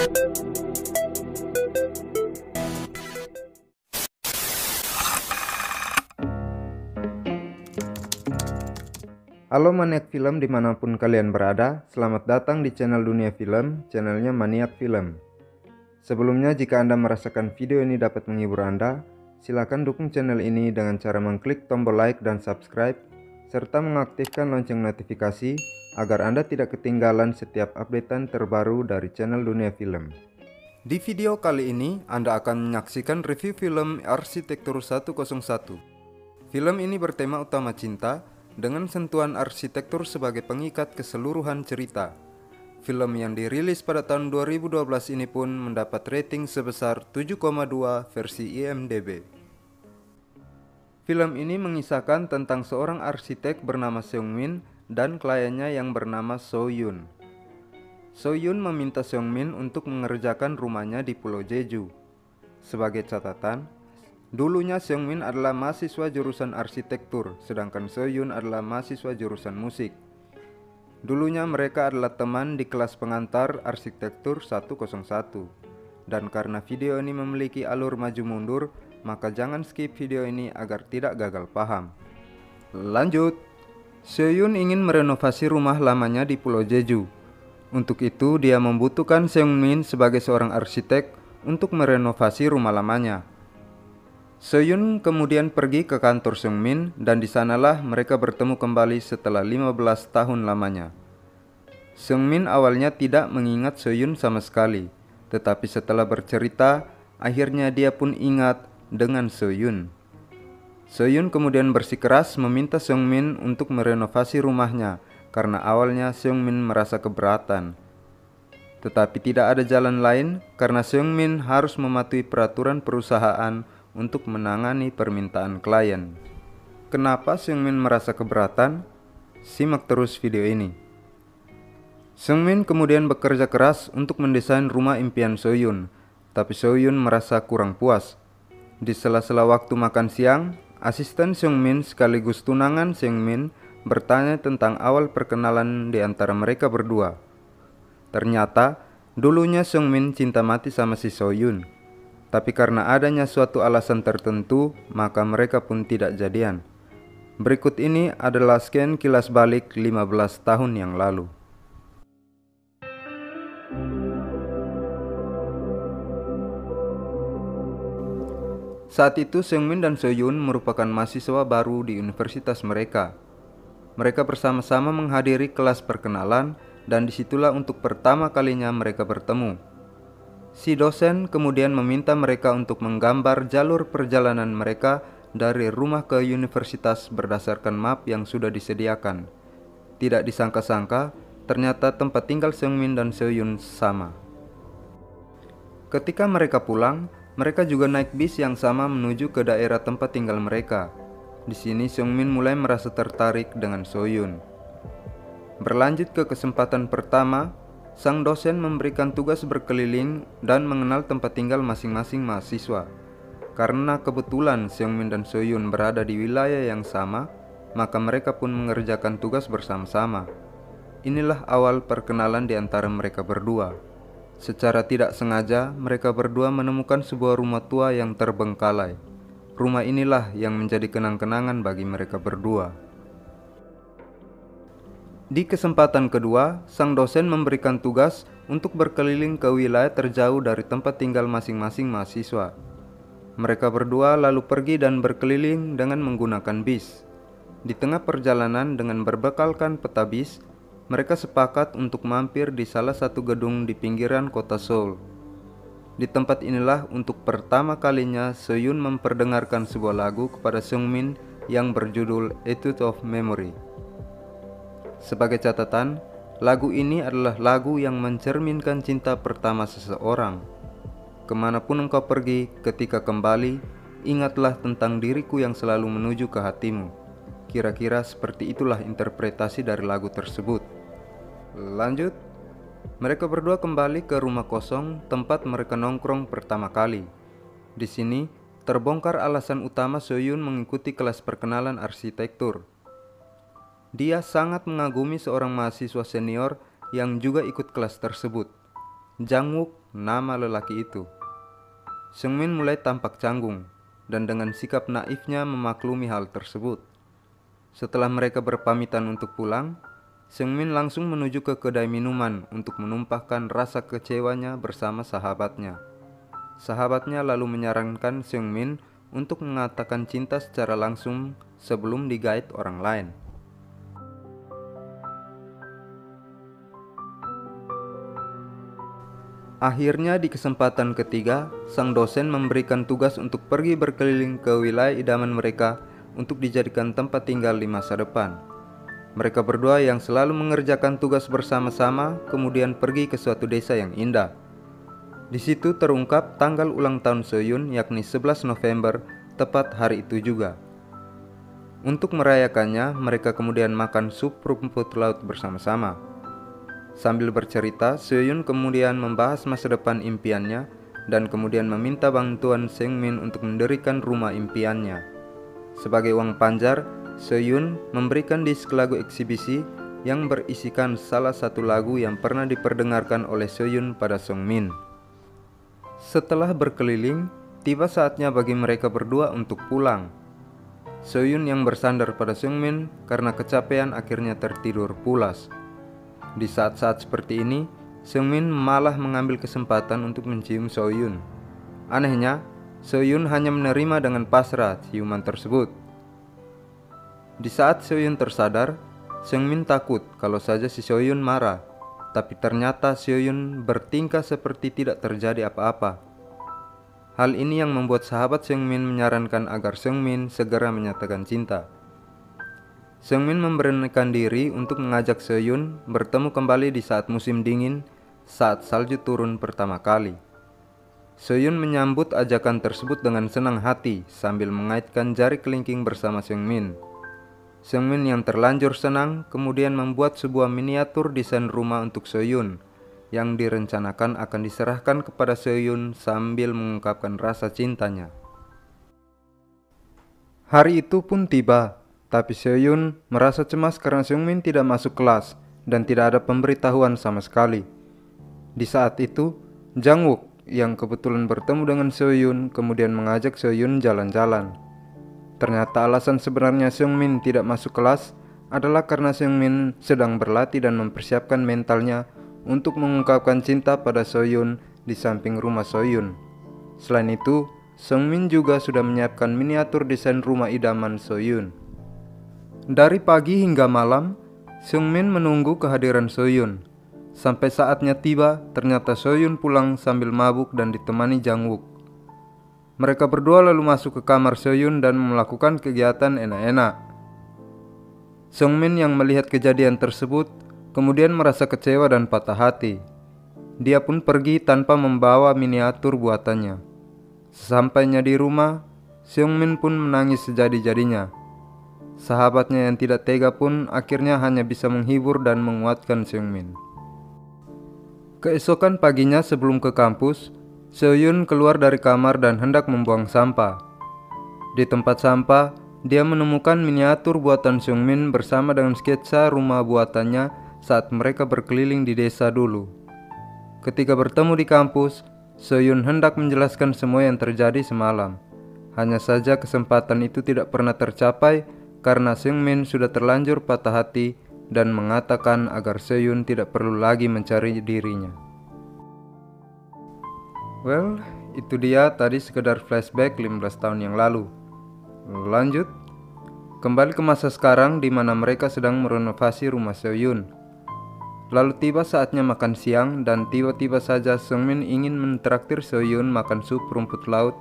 Halo maniak film dimanapun kalian berada, selamat datang di channel Dunia Film, channelnya Maniak Film. Sebelumnya, jika Anda merasakan video ini dapat menghibur Anda, silakan dukung channel ini dengan cara mengklik tombol like dan subscribe, serta mengaktifkan lonceng notifikasi agar Anda tidak ketinggalan setiap updatean terbaru dari channel Dunia Film. Di video kali ini, Anda akan menyaksikan review film Arsitektur 101. Film ini bertema utama cinta, dengan sentuhan arsitektur sebagai pengikat keseluruhan cerita. Film yang dirilis pada tahun 2012 ini pun mendapat rating sebesar 7,2 versi IMDb. Film ini mengisahkan tentang seorang arsitek bernama Seung-min dan kliennya yang bernama So-yoon. So-yoon meminta Seung-min untuk mengerjakan rumahnya di Pulau Jeju. Sebagai catatan, dulunya Seung-min adalah mahasiswa jurusan arsitektur, sedangkan So-yoon adalah mahasiswa jurusan musik. Dulunya mereka adalah teman di kelas pengantar arsitektur 101. Dan karena video ini memiliki alur maju mundur, maka jangan skip video ini agar tidak gagal paham. Lanjut, So-yoon ingin merenovasi rumah lamanya di Pulau Jeju. Untuk itu, dia membutuhkan Seung-min sebagai seorang arsitek untuk merenovasi rumah lamanya. So-yoon kemudian pergi ke kantor Seung-min dan di sanalah mereka bertemu kembali setelah 15 tahun lamanya. Seung-min awalnya tidak mengingat So-yoon sama sekali, tetapi setelah bercerita, akhirnya dia pun ingat dengan So-yoon. So-yoon kemudian bersikeras meminta Seung-min untuk merenovasi rumahnya karena awalnya Seung-min merasa keberatan. Tetapi tidak ada jalan lain karena Seung-min harus mematuhi peraturan perusahaan untuk menangani permintaan klien. Kenapa Seung-min merasa keberatan? Simak terus video ini. Seung-min kemudian bekerja keras untuk mendesain rumah impian So-yoon, tapi So-yoon merasa kurang puas. Di sela-sela waktu makan siang, asisten Seung-min sekaligus tunangan Seung-min bertanya tentang awal perkenalan di antara mereka berdua. Ternyata, dulunya Seung-min cinta mati sama si So-yoon. Tapi karena adanya suatu alasan tertentu, maka mereka pun tidak jadian. Berikut ini adalah scan kilas balik 15 tahun yang lalu. Saat itu Seung-min dan So-yoon merupakan mahasiswa baru di universitas mereka. Mereka bersama-sama menghadiri kelas perkenalan dan disitulah untuk pertama kalinya mereka bertemu. Si dosen kemudian meminta mereka untuk menggambar jalur perjalanan mereka dari rumah ke universitas berdasarkan map yang sudah disediakan. Tidak disangka-sangka, ternyata tempat tinggal Seung-min dan So-yoon sama. Ketika mereka pulang, mereka juga naik bis yang sama menuju ke daerah tempat tinggal mereka. Di sini Seung-min mulai merasa tertarik dengan So-yoon. Berlanjut ke kesempatan pertama, sang dosen memberikan tugas berkeliling dan mengenal tempat tinggal masing-masing mahasiswa. Karena kebetulan Seung-min dan So-yoon berada di wilayah yang sama, maka mereka pun mengerjakan tugas bersama-sama. Inilah awal perkenalan di antara mereka berdua. Secara tidak sengaja, mereka berdua menemukan sebuah rumah tua yang terbengkalai. Rumah inilah yang menjadi kenang-kenangan bagi mereka berdua. Di kesempatan kedua, sang dosen memberikan tugas untuk berkeliling ke wilayah terjauh dari tempat tinggal masing-masing mahasiswa. Mereka berdua lalu pergi dan berkeliling dengan menggunakan bis. Di tengah perjalanan dengan berbekalkan peta bis, mereka sepakat untuk mampir di salah satu gedung di pinggiran kota Seoul. Di tempat inilah untuk pertama kalinya So-yoon memperdengarkan sebuah lagu kepada Seung-min yang berjudul Etude of Memory. Sebagai catatan, lagu ini adalah lagu yang mencerminkan cinta pertama seseorang. Kemanapun engkau pergi, ketika kembali, ingatlah tentang diriku yang selalu menuju ke hatimu. Kira-kira seperti itulah interpretasi dari lagu tersebut. Lanjut, mereka berdua kembali ke rumah kosong tempat mereka nongkrong pertama kali. Di sini, terbongkar alasan utama So-yoon mengikuti kelas perkenalan arsitektur. Dia sangat mengagumi seorang mahasiswa senior yang juga ikut kelas tersebut. Jang-wook nama lelaki itu. Seungmin mulai tampak canggung dan dengan sikap naifnya memaklumi hal tersebut. Setelah mereka berpamitan untuk pulang, Seungmin langsung menuju ke kedai minuman untuk menumpahkan rasa kecewanya bersama sahabatnya. Sahabatnya lalu menyarankan Seungmin untuk mengatakan cinta secara langsung sebelum digait orang lain. Akhirnya di kesempatan ketiga, sang dosen memberikan tugas untuk pergi berkeliling ke wilayah idaman mereka untuk dijadikan tempat tinggal di masa depan. Mereka berdua yang selalu mengerjakan tugas bersama-sama kemudian pergi ke suatu desa yang indah. Di situ terungkap tanggal ulang tahun Soyun yakni 11 November, tepat hari itu juga. Untuk merayakannya, mereka kemudian makan sup rumput laut bersama-sama. Sambil bercerita, Soyun kemudian membahas masa depan impiannya dan kemudian meminta bantuan Seungmin untuk mendirikan rumah impiannya. Sebagai uang panjar, Soyun memberikan disk lagu eksibisi yang berisikan salah satu lagu yang pernah diperdengarkan oleh Soyun pada Seungmin. Setelah berkeliling, tiba saatnya bagi mereka berdua untuk pulang. Soyun yang bersandar pada Seungmin karena kecapean akhirnya tertidur pulas. Di saat-saat seperti ini, Seungmin malah mengambil kesempatan untuk mencium Soyun. Anehnya, Soyun hanya menerima dengan pasrah ciuman tersebut. Di saat Soyun tersadar, Seungmin takut kalau saja si Soyun marah, tapi ternyata Soyun bertingkah seperti tidak terjadi apa-apa. Hal ini yang membuat sahabat Seungmin menyarankan agar Seungmin segera menyatakan cinta. Seungmin memberanikan diri untuk mengajak Soyun bertemu kembali di saat musim dingin, saat salju turun pertama kali. Soyun menyambut ajakan tersebut dengan senang hati sambil mengaitkan jari kelingking bersama Seungmin. Seungmin yang terlanjur senang kemudian membuat sebuah miniatur desain rumah untuk Soyun yang direncanakan akan diserahkan kepada Soyun sambil mengungkapkan rasa cintanya. Hari itu pun tiba. Tapi Soyun merasa cemas karena Seungmin tidak masuk kelas dan tidak ada pemberitahuan sama sekali. Di saat itu, Jang-wook yang kebetulan bertemu dengan Soyun kemudian mengajak Soyun jalan-jalan. Ternyata alasan sebenarnya Seungmin tidak masuk kelas adalah karena Seungmin sedang berlatih dan mempersiapkan mentalnya untuk mengungkapkan cinta pada Soyun di samping rumah Soyun. Selain itu, Seungmin juga sudah menyiapkan miniatur desain rumah idaman Soyun. Dari pagi hingga malam, Seungmin menunggu kehadiran Soyun. Sampai saatnya tiba, ternyata Soyun pulang sambil mabuk dan ditemani Jang-wook. Mereka berdua lalu masuk ke kamar Soyun dan melakukan kegiatan enak-enak. Seungmin yang melihat kejadian tersebut kemudian merasa kecewa dan patah hati. Dia pun pergi tanpa membawa miniatur buatannya. Sesampainya di rumah, Seungmin pun menangis sejadi-jadinya. Sahabatnya yang tidak tega pun akhirnya hanya bisa menghibur dan menguatkan Seungmin. Keesokan paginya sebelum ke kampus, Soyun keluar dari kamar dan hendak membuang sampah. Di tempat sampah, dia menemukan miniatur buatan Seungmin bersama dengan sketsa rumah buatannya saat mereka berkeliling di desa dulu. Ketika bertemu di kampus, Soyun hendak menjelaskan semua yang terjadi semalam. Hanya saja kesempatan itu tidak pernah tercapai karena Seungmin sudah terlanjur patah hati dan mengatakan agar Soyun tidak perlu lagi mencari dirinya. Well, itu dia tadi sekedar flashback 15 tahun yang lalu. Lanjut, kembali ke masa sekarang di mana mereka sedang merenovasi rumah Soyun. Lalu tiba saatnya makan siang dan tiba-tiba saja Seungmin ingin mentraktir Soyun makan sup rumput laut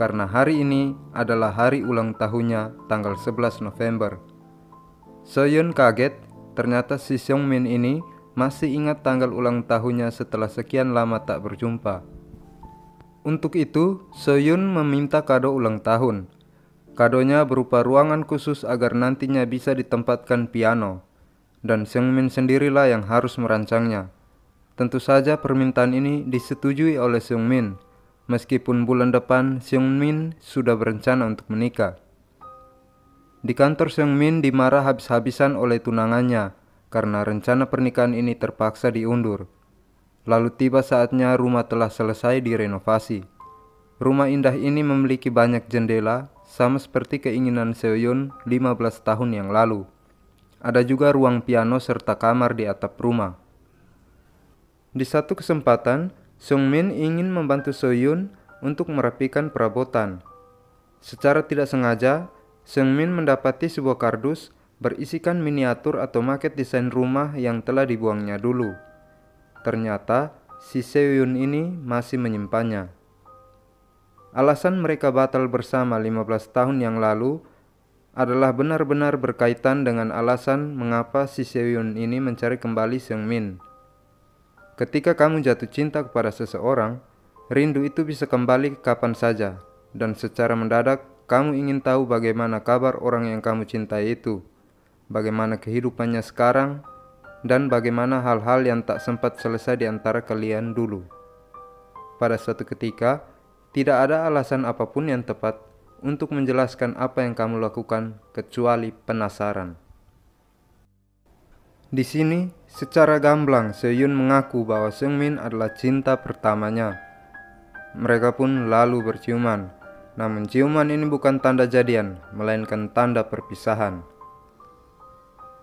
karena hari ini adalah hari ulang tahunnya tanggal 11 November. Soyun kaget, ternyata si Seungmin ini masih ingat tanggal ulang tahunnya setelah sekian lama tak berjumpa. Untuk itu, Soyun meminta kado ulang tahun. Kadonya berupa ruangan khusus agar nantinya bisa ditempatkan piano. Dan Seungmin sendirilah yang harus merancangnya. Tentu saja permintaan ini disetujui oleh Seungmin. Meskipun bulan depan Seungmin sudah berencana untuk menikah. Di kantor Seungmin dimarah habis-habisan oleh tunangannya karena rencana pernikahan ini terpaksa diundur. Lalu tiba saatnya rumah telah selesai direnovasi. Rumah indah ini memiliki banyak jendela, sama seperti keinginan Seohyun 15 tahun yang lalu. Ada juga ruang piano serta kamar di atap rumah. Di satu kesempatan, Seungmin ingin membantu Seohyun untuk merapikan perabotan. Secara tidak sengaja, Seungmin mendapati sebuah kardus berisikan miniatur atau maket desain rumah yang telah dibuangnya dulu. Ternyata, si Seohyun ini masih menyimpannya. Alasan mereka batal bersama 15 tahun yang lalu adalah benar-benar berkaitan dengan alasan mengapa si Seohyun ini mencari kembali Seungmin. Ketika kamu jatuh cinta kepada seseorang, rindu itu bisa kembali kapan saja, dan secara mendadak kamu ingin tahu bagaimana kabar orang yang kamu cintai itu, bagaimana kehidupannya sekarang, dan bagaimana hal-hal yang tak sempat selesai di antara kalian dulu. Pada suatu ketika, tidak ada alasan apapun yang tepat untuk menjelaskan apa yang kamu lakukan kecuali penasaran. Di sini, secara gamblang Seohyun mengaku bahwa Seungmin adalah cinta pertamanya. Mereka pun lalu berciuman. Namun ciuman ini bukan tanda jadian, melainkan tanda perpisahan.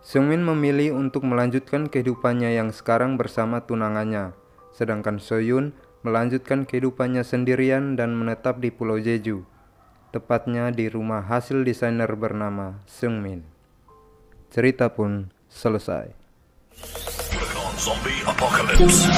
Seungmin memilih untuk melanjutkan kehidupannya yang sekarang bersama tunangannya, sedangkan Seohyun melanjutkan kehidupannya sendirian dan menetap di Pulau Jeju, tepatnya di rumah hasil desainer bernama Seungmin. Cerita pun selesai. Zombie Apocalypse.